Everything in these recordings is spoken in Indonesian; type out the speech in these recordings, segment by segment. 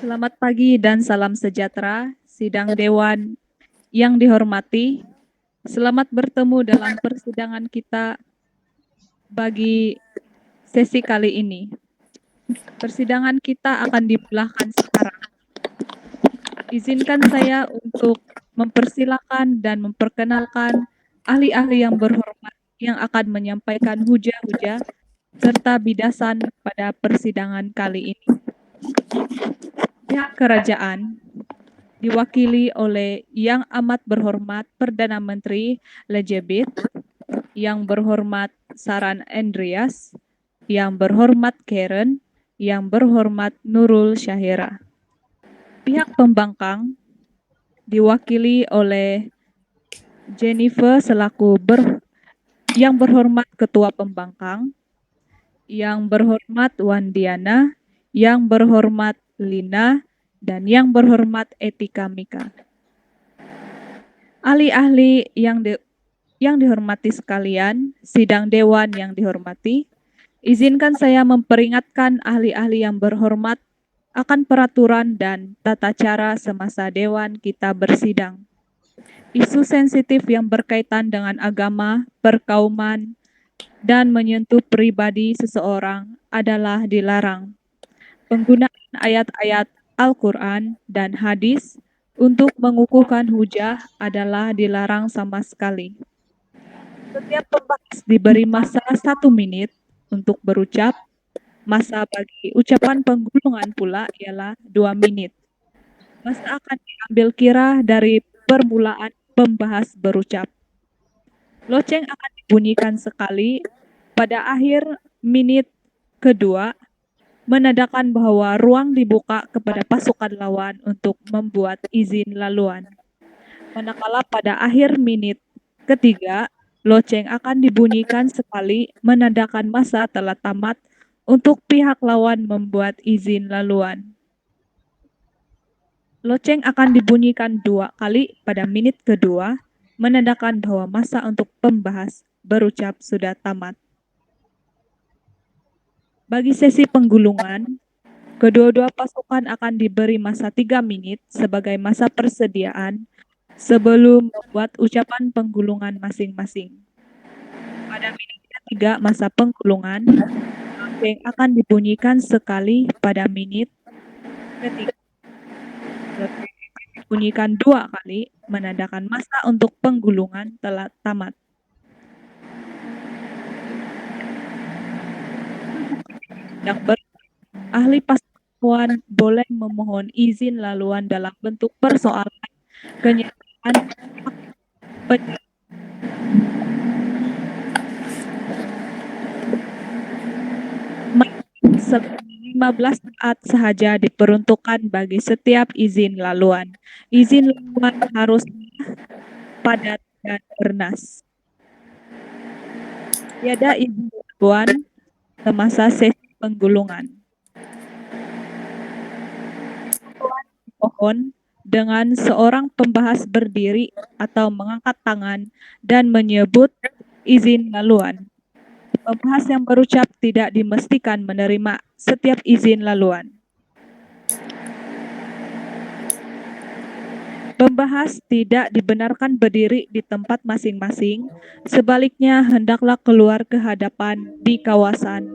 Selamat pagi dan salam sejahtera, sidang dewan yang dihormati. Selamat bertemu dalam persidangan kita bagi sesi kali ini. Persidangan kita akan dimulai sekarang. Izinkan saya untuk mempersilakan dan memperkenalkan ahli-ahli yang berhormat yang akan menyampaikan hujah-hujah serta bidasan pada persidangan kali ini. Pihak kerajaan diwakili oleh Yang Amat Berhormat Perdana Menteri Lejebit, Yang Berhormat Saran Andreas, Yang Berhormat Karen, Yang Berhormat Nurul Syahira. Pihak pembangkang diwakili oleh Jennifer selaku Yang Berhormat Ketua Pembangkang, Yang Berhormat Wandiana, Yang Berhormat Lina, dan Yang Berhormat Etika Mika. Ahli-ahli yang dihormati sekalian, sidang dewan yang dihormati, izinkan saya memperingatkan ahli-ahli yang berhormat akan peraturan dan tata cara semasa dewan kita bersidang. Isu sensitif yang berkaitan dengan agama, perkauman, dan menyentuh pribadi seseorang adalah dilarang. Penggunaan ayat-ayat Al-Quran dan hadis untuk mengukuhkan hujah adalah dilarang sama sekali. Setiap pembahas diberi masa 1 menit untuk berucap. Masa bagi ucapan penggulungan pula ialah 2 menit. Masa akan diambil kira dari permulaan pembahas berucap. Loceng akan dibunyikan sekali pada akhir menit kedua, menandakan bahwa ruang dibuka kepada pasukan lawan untuk membuat izin laluan. Manakala pada akhir menit ketiga, loceng akan dibunyikan sekali menandakan masa telah tamat untuk pihak lawan membuat izin laluan. Loceng akan dibunyikan 2 kali pada menit kedua, menandakan bahwa masa untuk pembahas berucap sudah tamat. Bagi sesi penggulungan, kedua-dua pasukan akan diberi masa 3 menit sebagai masa persediaan sebelum membuat ucapan penggulungan masing-masing. Pada menit ketiga masa penggulungan, loceng akan dibunyikan sekali pada menit ketiga. Loceng akan dibunyikan 2 kali, menandakan masa untuk penggulungan telah tamat. Ahli paslawan boleh memohon izin laluan dalam bentuk persoalan, kenyataan, penjelasan, 15 saat sahaja diperuntukkan bagi setiap izin laluan. Izin laluan harus padat dan bernas. Tiada izin laluan semasa sesi penggulungan. Mohon dengan seorang pembahas berdiri atau mengangkat tangan dan menyebut izin laluan. Pembahas yang berucap tidak dimestikan menerima setiap izin laluan. Pembahas tidak dibenarkan berdiri di tempat masing-masing, sebaliknya hendaklah keluar ke hadapan di kawasan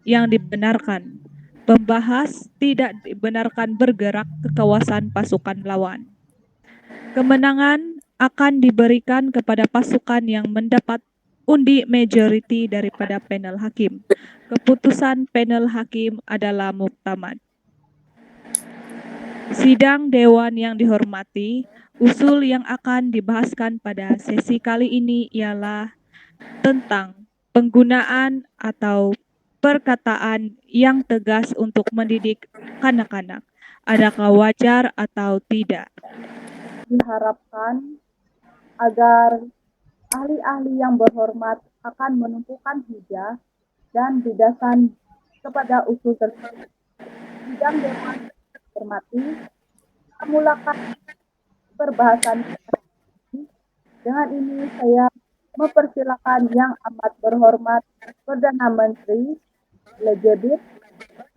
yang dibenarkan. Pembahas tidak dibenarkan bergerak ke kawasan pasukan lawan. Kemenangan akan diberikan kepada pasukan yang mendapat undi majority daripada panel hakim. Keputusan panel hakim adalah muktamad. Sidang dewan yang dihormati, usul yang akan dibahaskan pada sesi kali ini ialah tentang penggunaan atau perkataan yang tegas untuk mendidik kanak-kanak. Adakah wajar atau tidak? Diharapkan agar ahli-ahli yang berhormat akan menentukan hujah dan bidasan kepada usul tersebut. Sidang dewan dihormati, kita mulakan perbahasan. Dengan ini saya mempersilakan Yang Amat Berhormat Perdana Menteri Lejebit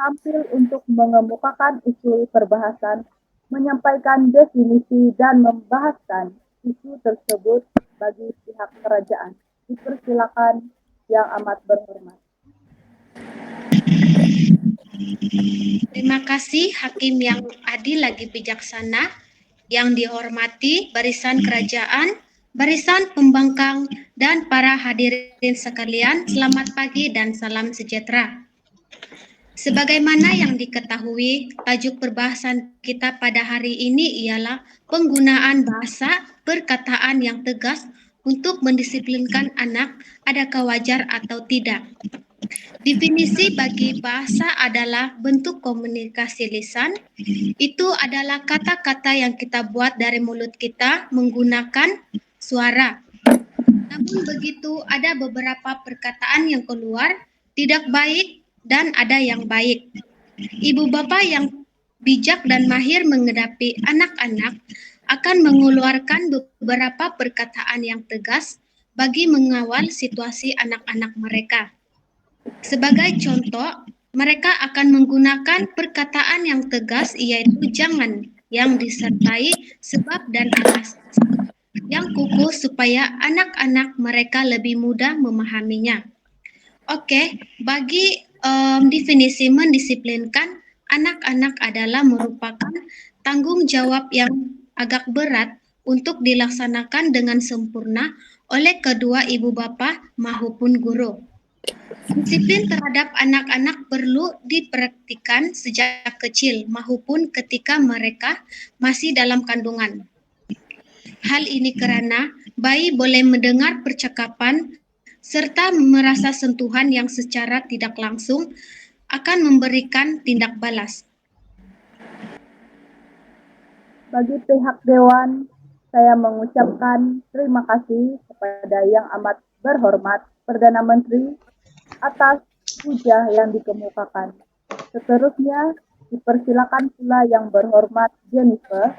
tampil untuk mengemukakan usul perbahasan, menyampaikan definisi dan membahaskan isu tersebut bagi pihak kerajaan. Dipersilakan yang amat berhormat. Terima kasih Hakim yang adil lagi bijaksana, yang dihormati barisan kerajaan, barisan pembangkang, dan para hadirin sekalian, selamat pagi dan salam sejahtera. Sebagaimana yang diketahui, tajuk perbahasan kita pada hari ini ialah penggunaan bahasa perkataan yang tegas untuk mendisiplinkan anak, adakah wajar atau tidak. Definisi bagi bahasa adalah bentuk komunikasi lisan. Itu adalah kata-kata yang kita buat dari mulut kita menggunakan suara. Namun begitu, ada beberapa perkataan yang keluar tidak baik dan ada yang baik. Ibu bapa yang bijak dan mahir menghadapi anak-anak akan mengeluarkan beberapa perkataan yang tegas bagi mengawal situasi anak-anak mereka. Sebagai contoh, mereka akan menggunakan perkataan yang tegas yaitu jangan yang disertai sebab dan alasan yang kukuh supaya anak-anak mereka lebih mudah memahaminya. Oke, bagi definisi mendisiplinkan anak-anak adalah merupakan tanggung jawab yang agak berat untuk dilaksanakan dengan sempurna oleh kedua ibu bapa maupun guru. Disiplin terhadap anak-anak perlu dipraktikkan sejak kecil maupun ketika mereka masih dalam kandungan. Hal ini karena bayi boleh mendengar percakapan serta merasa sentuhan yang secara tidak langsung akan memberikan tindak balas. Bagi pihak Dewan, saya mengucapkan terima kasih kepada yang amat berhormat Perdana Menteri atas hujah yang dikemukakan. Seterusnya, dipersilakan pula yang berhormat Jennifer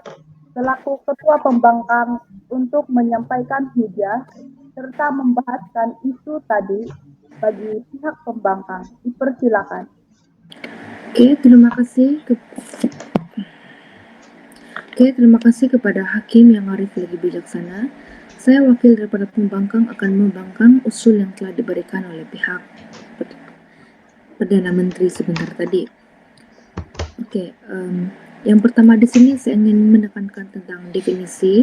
selaku Ketua Pembangkang untuk menyampaikan hujah serta membahaskan isu tadi bagi pihak pembangkang. Dipersilakan. Terima kasih kepada Hakim yang arif lagi bijaksana. Saya wakil daripada pembangkang akan membangkang usul yang telah diberikan oleh pihak Perdana Menteri sebentar tadi. Yang pertama di sini saya ingin menekankan tentang definisi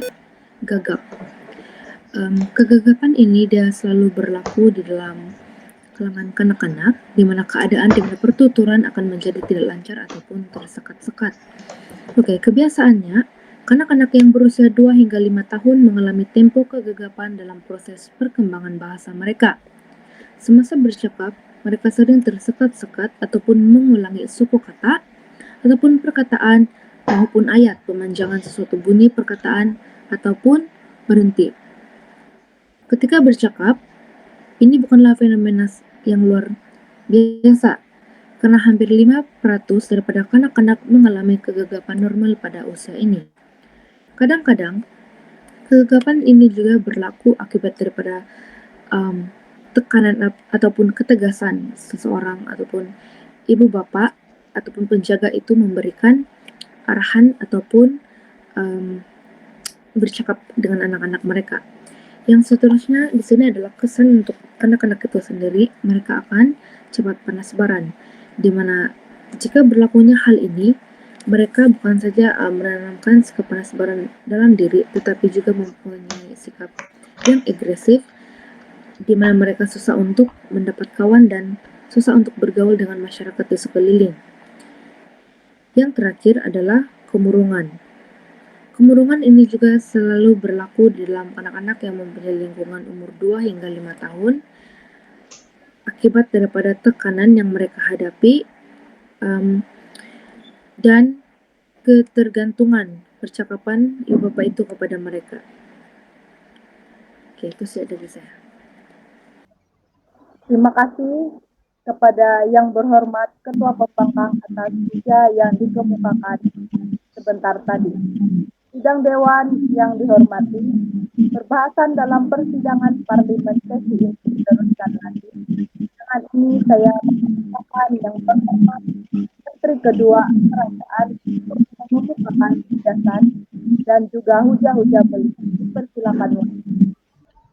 gagap. Kegagapan ini dia selalu berlaku di dalam kalangan kanak-kanak, di mana keadaan di mana pertuturan akan menjadi tidak lancar ataupun tersekat-sekat. Kebiasaannya, kanak-kanak yang berusia 2 hingga 5 tahun mengalami tempo kegagapan dalam proses perkembangan bahasa mereka. Semasa bercakap, mereka sering tersekat-sekat ataupun mengulangi suku kata ataupun perkataan maupun ayat, pemanjangan sesuatu bunyi perkataan ataupun berhenti. Ketika bercakap, ini bukanlah fenomena yang luar biasa, karena hampir 5% daripada kanak-kanak mengalami kegagapan normal pada usia ini. Kadang-kadang, kegagapan ini juga berlaku akibat daripada tekanan ataupun ketegasan seseorang ataupun ibu bapa ataupun penjaga itu memberikan arahan ataupun bercakap dengan anak-anak mereka. Yang seterusnya di sini adalah kesan untuk anak-anak itu sendiri, mereka akan cepat panas baran, di mana jika berlakunya hal ini, mereka bukan saja menanamkan sikap panas baran dalam diri, tetapi juga mempunyai sikap yang agresif, di mana mereka susah untuk mendapat kawan dan susah untuk bergaul dengan masyarakat di sekeliling. Yang terakhir adalah kemurungan. Kemurungan ini juga selalu berlaku di dalam anak-anak yang mempunyai lingkungan umur 2 hingga 5 tahun akibat daripada tekanan yang mereka hadapi dan ketergantungan percakapan ibu bapa itu kepada mereka. Itu saja dari saya. Terima kasih kepada yang berhormat Ketua Pembangkang atas hujah yang dikemukakan sebentar tadi. Sidang Dewan yang dihormati, perbahasan dalam persidangan parlimen sesi ini diteruskan lanjut dengan Dengan ini saya mempersilakan yang berhormat Menteri Kedua Kerajaan untuk mengemukakan gagasan dan juga hujah-hujah beliau. Dipersilakan.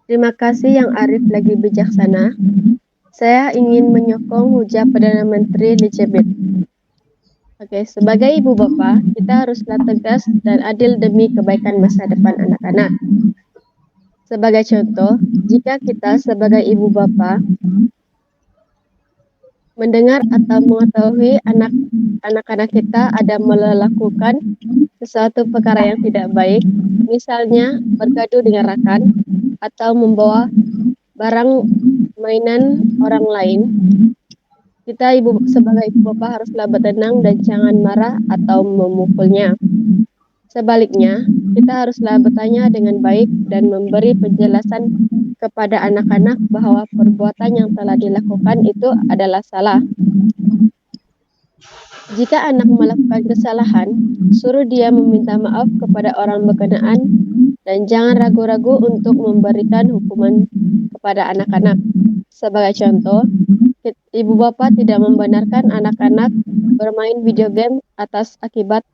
Terima kasih Yang Arif lagi bijaksana. Saya ingin menyokong hujah Perdana Menteri Elizabeth. Oke, sebagai ibu bapa, kita haruslah tegas dan adil demi kebaikan masa depan anak-anak. Sebagai contoh, jika kita sebagai ibu bapa mendengar atau mengetahui anak-anak kita ada melakukan sesuatu perkara yang tidak baik, misalnya bergaduh dengan rakan atau membawa barang mainan orang lain, kita sebagai ibu bapa haruslah bertenang dan jangan marah atau memukulnya. Sebaliknya, kita haruslah bertanya dengan baik dan memberi penjelasan kepada anak-anak bahwa perbuatan yang telah dilakukan itu adalah salah. Jika anak melakukan kesalahan, suruh dia meminta maaf kepada orang berkenaan dan jangan ragu-ragu untuk memberikan hukuman kepada anak-anak. Sebagai contoh, ibu bapa tidak membenarkan anak-anak bermain video game atas akibat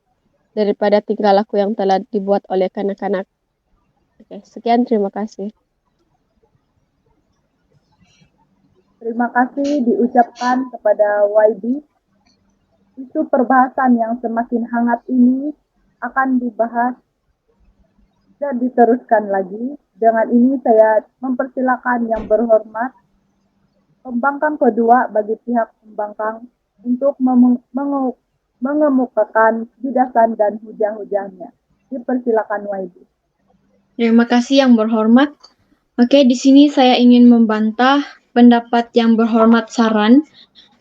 daripada tingkah laku yang telah dibuat oleh kanak-kanak. Oke, sekian, terima kasih. Terima kasih diucapkan kepada YB. Isu perbahasan yang semakin hangat ini akan dibahas dan diteruskan lagi. Dengan ini saya mempersilakan yang berhormat pembangkang kedua bagi pihak pembangkang untuk mengemukakan gagasan dan hujah-hujahnya. Dipersilakan YB. Terima kasih yang berhormat. Oke, di sini saya ingin membantah pendapat yang berhormat Saran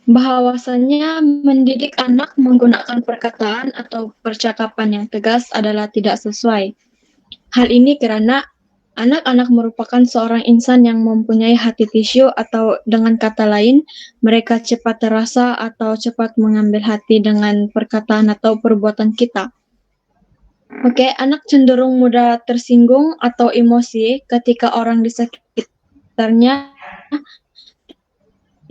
bahwasannya mendidik anak menggunakan perkataan atau percakapan yang tegas adalah tidak sesuai. Hal ini karena anak-anak merupakan seorang insan yang mempunyai hati tisu, atau dengan kata lain, mereka cepat terasa atau cepat mengambil hati dengan perkataan atau perbuatan kita. Oke, anak cenderung mudah tersinggung atau emosi ketika orang di sekitarnya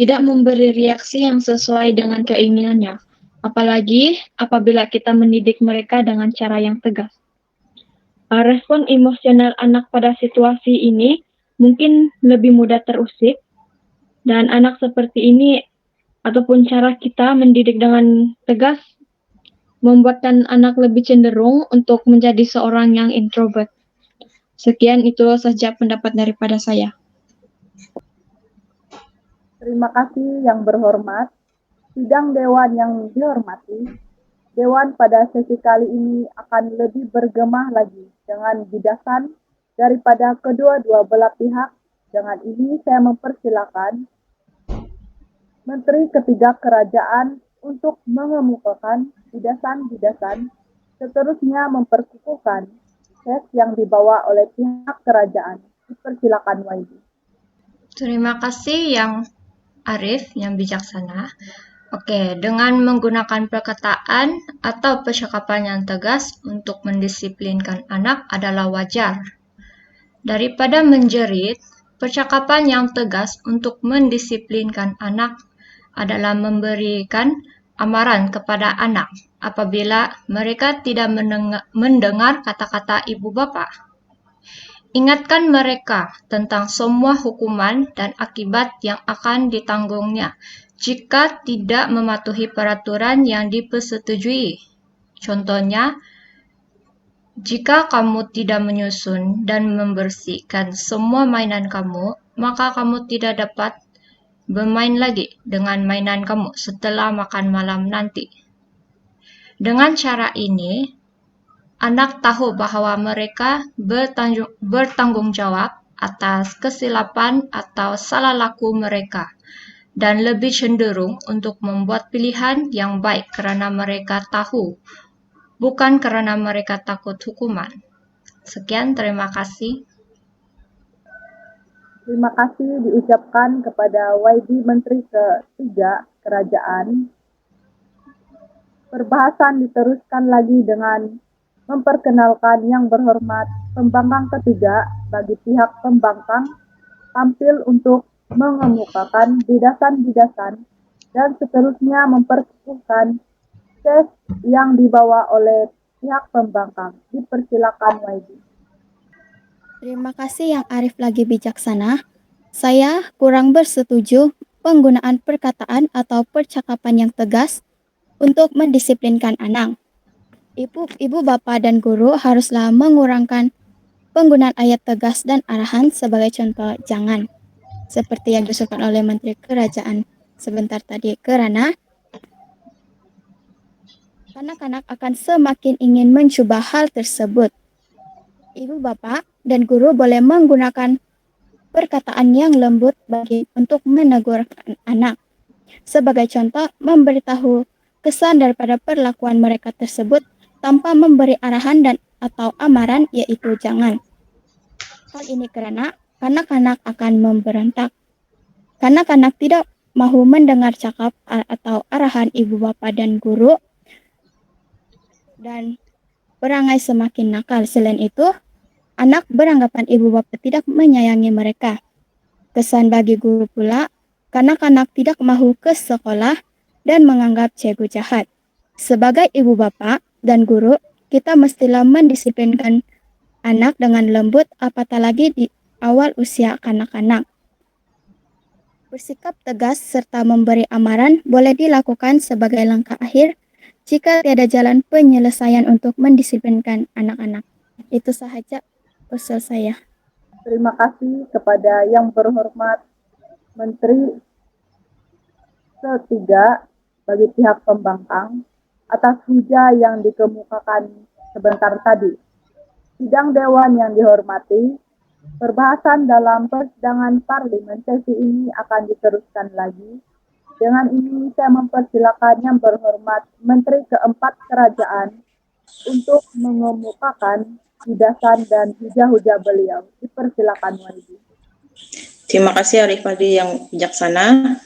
tidak memberi reaksi yang sesuai dengan keinginannya, apalagi apabila kita mendidik mereka dengan cara yang tegas. Respon emosional anak pada situasi ini mungkin lebih mudah terusik, dan anak seperti ini ataupun cara kita mendidik dengan tegas membuatkan anak lebih cenderung untuk menjadi seorang yang introvert. Sekian, itu saja pendapat daripada saya. Terima kasih yang berhormat. Sidang Dewan yang dihormati, Dewan pada sesi kali ini akan lebih bergema lagi dengan gagasan daripada kedua-dua belah pihak. Dengan ini saya mempersilakan Menteri Ketiga Kerajaan untuk mengemukakan gagasan-gagasan, seterusnya memperkukuhkan tes yang dibawa oleh pihak kerajaan. Dipersilakan YB. Terima kasih yang Arif, yang bijaksana. Oke, dengan menggunakan perkataan atau percakapan yang tegas untuk mendisiplinkan anak adalah wajar. Daripada menjerit, percakapan yang tegas untuk mendisiplinkan anak adalah memberikan amaran kepada anak apabila mereka tidak mendengar kata-kata ibu bapa. Ingatkan mereka tentang semua hukuman dan akibat yang akan ditanggungnya jika tidak mematuhi peraturan yang dipersetujui. Contohnya, jika kamu tidak menyusun dan membersihkan semua mainan kamu, maka kamu tidak dapat bermain lagi dengan mainan kamu setelah makan malam nanti. Dengan cara ini, anak tahu bahwa mereka bertanggung jawab atas kesilapan atau salah laku mereka, dan lebih cenderung untuk membuat pilihan yang baik karena mereka tahu, bukan karena mereka takut hukuman. Sekian, terima kasih. Terima kasih diucapkan kepada YB Menteri Ketiga Kerajaan. Perbahasan diteruskan lagi dengan memperkenalkan yang berhormat pembangkang ketiga bagi pihak pembangkang tampil untuk mengemukakan bidasan-bidasan, dan seterusnya memperkukuhkan kes yang dibawa oleh pihak pembangkang. Dipersilakan YB. Terima kasih yang Arif lagi bijaksana. Saya kurang bersetuju penggunaan perkataan atau percakapan yang tegas untuk mendisiplinkan anak. Ibu bapak dan guru haruslah mengurangkan penggunaan ayat tegas dan arahan sebagai contoh jangan. Seperti yang diusulkan oleh Menteri Kerajaan sebentar tadi, karena anak-anak akan semakin ingin mencoba hal tersebut. Ibu bapak dan guru boleh menggunakan perkataan yang lembut untuk menegur anak. Sebagai contoh, memberitahu kesan daripada perlakuan mereka tersebut tanpa memberi arahan dan atau amaran, yaitu jangan. Hal ini karena anak-anak akan memberontak. Anak-anak tidak mahu mendengar cakap atau arahan ibu bapa dan guru dan berangai semakin nakal. Selain itu, anak beranggapan ibu bapa tidak menyayangi mereka. Kesan bagi guru pula, kanak-kanak tidak mahu ke sekolah dan menganggap cikgu jahat. Sebagai ibu bapa dan guru, kita mestilah mendisiplinkan anak dengan lembut, apatah lagi di awal usia kanak-kanak. Bersikap tegas serta memberi amaran boleh dilakukan sebagai langkah akhir jika tiada jalan penyelesaian untuk mendisiplinkan anak-anak. Itu sahaja usul saya. Terima kasih kepada yang berhormat Menteri ketiga bagi pihak pembangkang atas hujah yang dikemukakan sebentar tadi. Sidang Dewan yang dihormati, perbahasan dalam persidangan parlemen sesi ini akan diteruskan lagi. Dengan ini saya mempersilakan yang berhormat Menteri keempat Kerajaan untuk mengemukakan bidasan dan hujah-hujah beliau. Dipersilakan YB. Terima kasih Arif Adi yang bijaksana.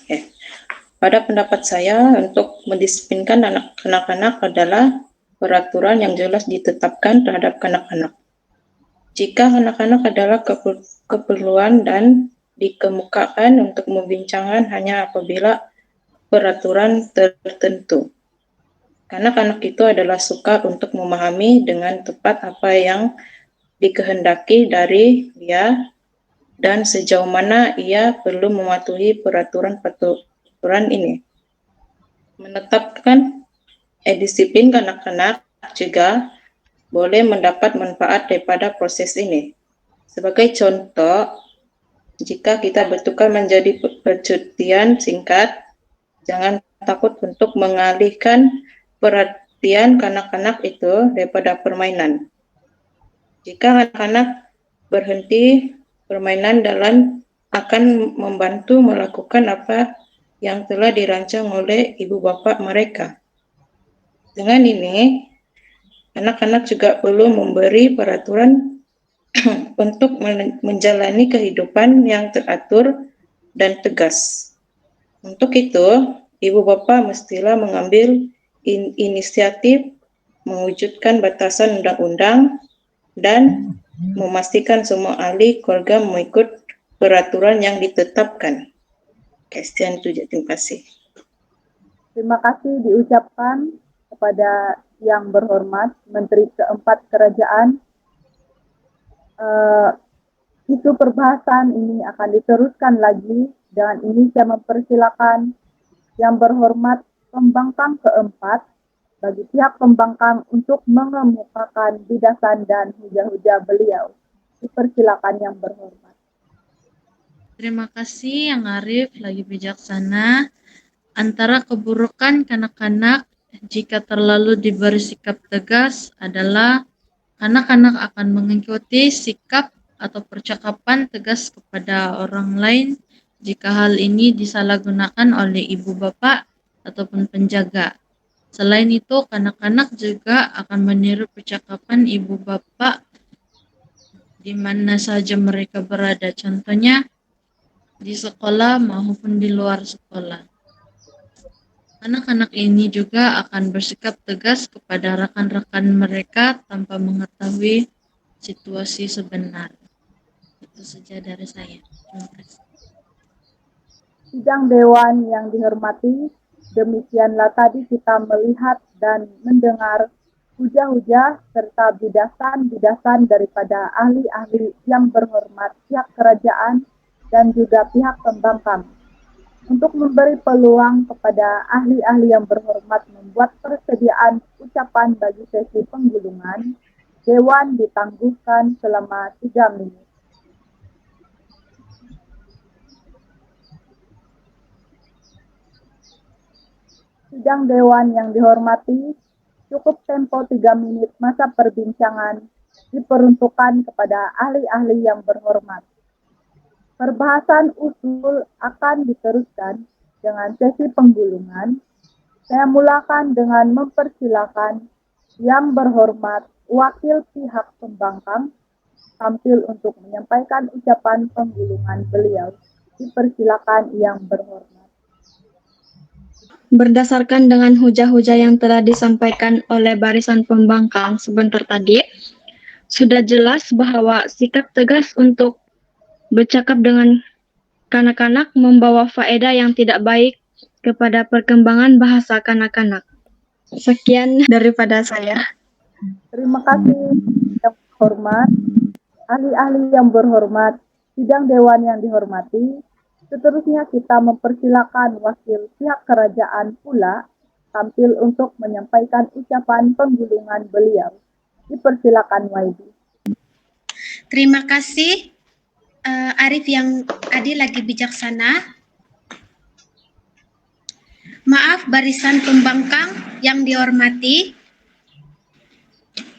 Pada pendapat saya, untuk mendisiplinkan anak-anak adalah peraturan yang jelas ditetapkan terhadap anak-anak. Jika anak-anak adalah keperluan dan dikemukakan untuk membincangkan hanya apabila peraturan tertentu. Anak-anak itu adalah suka untuk memahami dengan tepat apa yang dikehendaki dari dia dan sejauh mana ia perlu mematuhi peraturan ini. Menetapkan disiplin anak-anak juga boleh mendapat manfaat daripada proses ini. Sebagai contoh, jika kita bertukar menjadi percutian singkat, jangan takut untuk mengalihkan perhatian kanak-kanak itu daripada permainan. Jika anak-anak berhenti permainan akan membantu melakukan apa yang telah dirancang oleh ibu bapa mereka. Dengan ini, anak-anak juga perlu memberi peraturan untuk menjalani kehidupan yang teratur dan tegas. Untuk itu, ibu bapa mestilah mengambil inisiatif mewujudkan batasan undang-undang dan memastikan semua ahli keluarga mengikut peraturan yang ditetapkan. Sekian itu, terima kasih. Terima kasih diucapkan kepada yang berhormat Menteri keempat Kerajaan. Isu perbahasan ini akan diteruskan lagi. Dengan ini saya mempersilakan yang berhormat pembangkang keempat bagi pihak pembangkang untuk mengemukakan bidasan dan hujah-hujah beliau. Dipersilakan yang berhormat. Terima kasih yang Arif lagi bijaksana. Antara keburukan kanak-kanak jika terlalu diberi sikap tegas adalah anak-anak akan mengikuti sikap atau percakapan tegas kepada orang lain jika hal ini disalahgunakan oleh ibu bapak ataupun penjaga. Selain itu, kanak-kanak juga akan meniru percakapan ibu bapak di mana saja mereka berada, contohnya di sekolah maupun di luar sekolah. Anak-anak ini juga akan bersikap tegas kepada rekan-rekan mereka tanpa mengetahui situasi sebenar. Itu saja dari saya. Terima kasih. Sidang Dewan yang dihormati, demikianlah tadi kita melihat dan mendengar hujah-hujah serta bidasan-bidasan daripada ahli-ahli yang berhormat pihak kerajaan dan juga pihak pembangkang. Untuk memberi peluang kepada ahli-ahli yang berhormat membuat persediaan ucapan bagi sesi penggulungan, Dewan ditangguhkan selama 3 menit. Sidang Dewan yang dihormati, cukup tempo 3 menit masa perbincangan diperuntukkan kepada ahli-ahli yang berhormat. Perbahasan usul akan diteruskan dengan sesi penggulungan. Saya mulakan dengan mempersilakan yang berhormat wakil pihak pembangkang tampil untuk menyampaikan ucapan penggulungan beliau. Dipersilakan yang berhormat. Berdasarkan dengan hujah-hujah yang telah disampaikan oleh barisan pembangkang sebentar tadi, sudah jelas bahwa sikap tegas untuk bercakap dengan kanak-kanak membawa faedah yang tidak baik kepada perkembangan bahasa kanak-kanak. Sekian daripada saya. Terima kasih yang berhormat, ahli-ahli yang berhormat, sidang dewan yang dihormati. Seterusnya kita mempersilakan wakil pihak kerajaan pula tampil untuk menyampaikan ucapan penggulungan beliau. Dipersilakan Waidy. Terima kasih Arif yang adil lagi bijaksana. Maaf barisan pembangkang yang dihormati.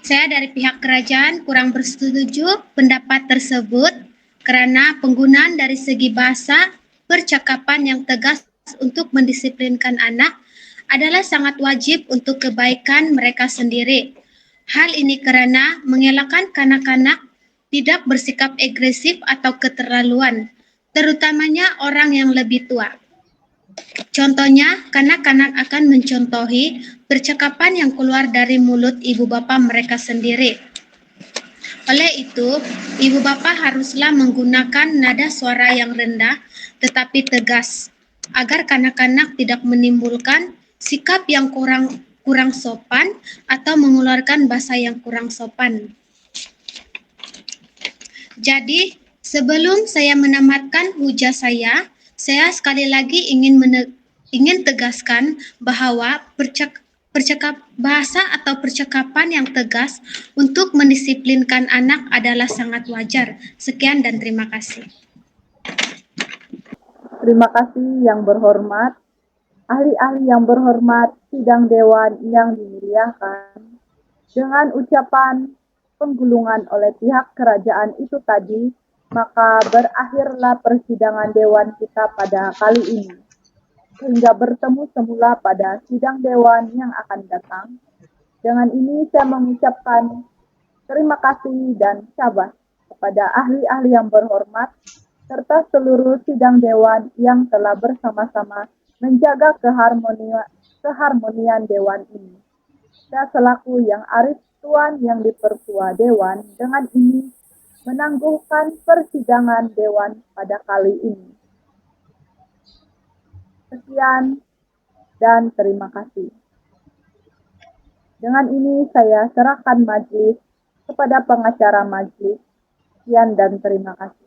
Saya dari pihak kerajaan kurang bersetuju pendapat tersebut karena penggunaan dari segi bahasa percakapan yang tegas untuk mendisiplinkan anak adalah sangat wajib untuk kebaikan mereka sendiri. Hal ini karena mengelakkan kanak-kanak tidak bersikap agresif atau keterlaluan, terutamanya orang yang lebih tua. Contohnya, kanak-kanak akan mencontohi percakapan yang keluar dari mulut ibu bapa mereka sendiri. Oleh itu, ibu bapa haruslah menggunakan nada suara yang rendah tetapi tegas, agar kanak-kanak tidak menimbulkan sikap yang kurang sopan atau mengeluarkan bahasa yang kurang sopan. Jadi, sebelum saya menamatkan hujah saya sekali lagi ingin tegaskan bahwa bahasa atau percakapan yang tegas untuk mendisiplinkan anak adalah sangat wajar. Sekian dan terima kasih. Terima kasih yang berhormat, ahli-ahli yang berhormat, sidang dewan yang dimuliakan. Dengan ucapan penggulungan oleh pihak kerajaan itu tadi, maka berakhirlah persidangan dewan kita pada kali ini. Hingga bertemu semula pada sidang dewan yang akan datang. Dengan ini saya mengucapkan terima kasih dan syabas kepada ahli-ahli yang berhormat serta seluruh sidang dewan yang telah bersama-sama menjaga keharmonian dewan ini. Saya selaku yang arif tuan yang dipertua dewan dengan ini menangguhkan persidangan dewan pada kali ini. Sekian dan terima kasih. Dengan ini saya serahkan majelis kepada pengacara majelis. Sekian dan terima kasih.